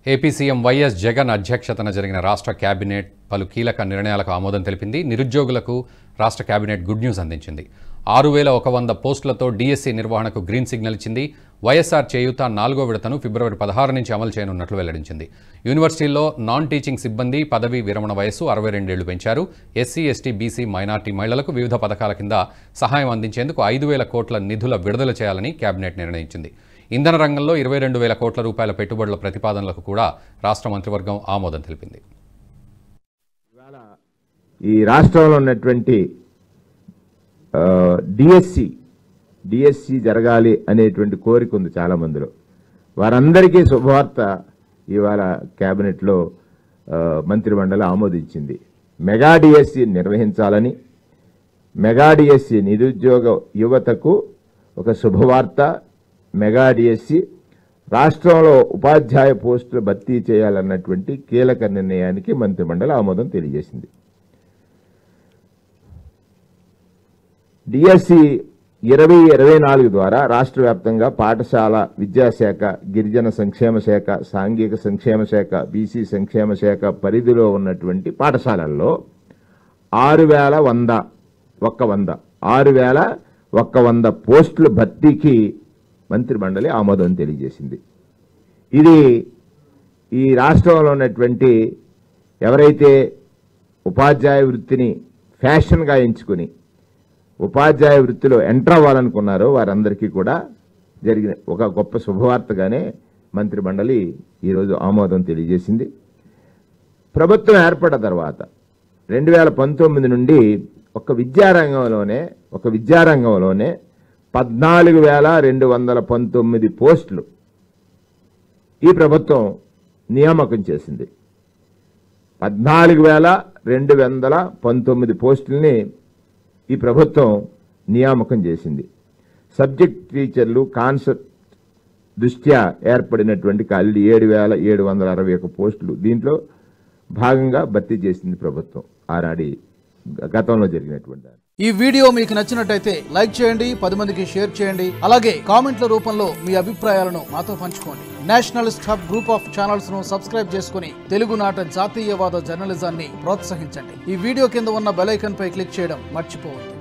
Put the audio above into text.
AP CM YS Jagan అధ్యక్షతన జరిగిన రాష్ట్ర కేబినెట్ పలు కీలక నిర్ణయాలకు ఆమోదం తెలిపింది. నిరుద్యోగులకు రాష్ట్ర కేబినెట్ గుడ్ న్యూస్ అందించింది. 6100 పోస్టులతో డీఎస్సీ నిర్వహణకు గ్రీన్ సిగ్నల్ ఇచ్చింది. వైఎస్ఆర్ చేయూత 4వ విడతను ఫిబ్రవరి 16 నుంచి అమలు చేయనున్నట్లు వెల్లడించింది. యూనివర్సిటీల్లో నాన్ టీచింగ్ సిబ్బంది పదవీ విరమణ వయస్సు 62 ఏళ్లు పెంచారు. ఎస్సీ, ఎస్టీ, బీసీ, మైనార్టీ మహిళలకు వివిధ పథకాల కింద సహాయం అందించేందుకు 5000 కోట్ల నిధుల విడుదల చేయాలని కేబినెట్ నిర్ణయించింది. ఇంధన రంగంలో 22,000 కోట్ల రూపాయల పెట్టుబడుల ప్రతిపాదనలకు కూడా రాష్ట్ర మంత్రివర్గం ఆమోదం తెలిపింది. ఈ రాష్ట్రంలో ఉన్నటువంటి డిఎస్సి జరగాలి అనేటువంటి కోరిక ఉంది చాలా మందిలో. వారందరికీ శుభవార్త ఇవాళ కేబినెట్లో మంత్రిమండలి ఆమోదించింది. మెగా డిఎస్సి నిర్వహించాలని, మెగా డిఎస్సి నిరుద్యోగ యువతకు ఒక శుభవార్త. మెగా డిఎస్సి రాష్ట్రంలో ఉపాధ్యాయ పోస్టులు భర్తీ చేయాలన్నటువంటి కీలక నిర్ణయానికి మంత్రిమండలి ఆమోదం తెలియజేసింది. డిఎస్సి 2024 ద్వారా రాష్ట్ర వ్యాప్తంగా పాఠశాల విద్యాశాఖ, గిరిజన సంక్షేమ శాఖ, సాంఘిక సంక్షేమ శాఖ, బీసీ సంక్షేమ శాఖ పరిధిలో ఉన్నటువంటి పాఠశాలల్లో 6100 పోస్టుల భర్తీకి మంత్రిమండలి ఆమోదం తెలియజేసింది. ఇది ఈ రాష్ట్రంలో ఉన్నటువంటి ఎవరైతే ఉపాధ్యాయ వృత్తిని ఫ్యాషన్గా ఎంచుకుని ఉపాధ్యాయ వృత్తిలో ఎంటర్ అవ్వాలనుకున్నారో వారందరికీ కూడా జరిగిన ఒక గొప్ప శుభవార్తగానే మంత్రిమండలి ఈరోజు ఆమోదం తెలియజేసింది. ప్రభుత్వం ఏర్పడిన తర్వాత 2019 నుండి ఒక విద్యారంగంలోనే 14,219 పోస్టులు ఈ ప్రభుత్వం నియామకం చేసింది. 14,219 పోస్టుల్ని ఈ ప్రభుత్వం నియామకం చేసింది. సబ్జెక్ట్ టీచర్లు కాన్సెప్ట్ దృష్ట్యా ఏర్పడినటువంటి ఖాళీలు 7,761 పోస్టులు దీంట్లో భాగంగా భర్తీ చేసింది ప్రభుత్వం ఆనాడి గతంలో జరిగినటువంటి. ఈ వీడియో మీకు నచ్చినట్టయితే లైక్ చేయండి, 10 మందికి షేర్ చేయండి. అలాగే కామెంట్ల రూపంలో మీ అభిప్రాయాలను మాతో పంచుకోండి. Nationalist hub group of channels ను సబ్స్క్రైబ్ చేసుకుని తెలుగునాట జాతీయవాద జర్నలిజాన్ని ప్రోత్సహించండి. ఈ వీడియో కింద ఉన్న బెల్ ఐకాన్ పై క్లిక్ చేయడం మర్చిపోవద్దు.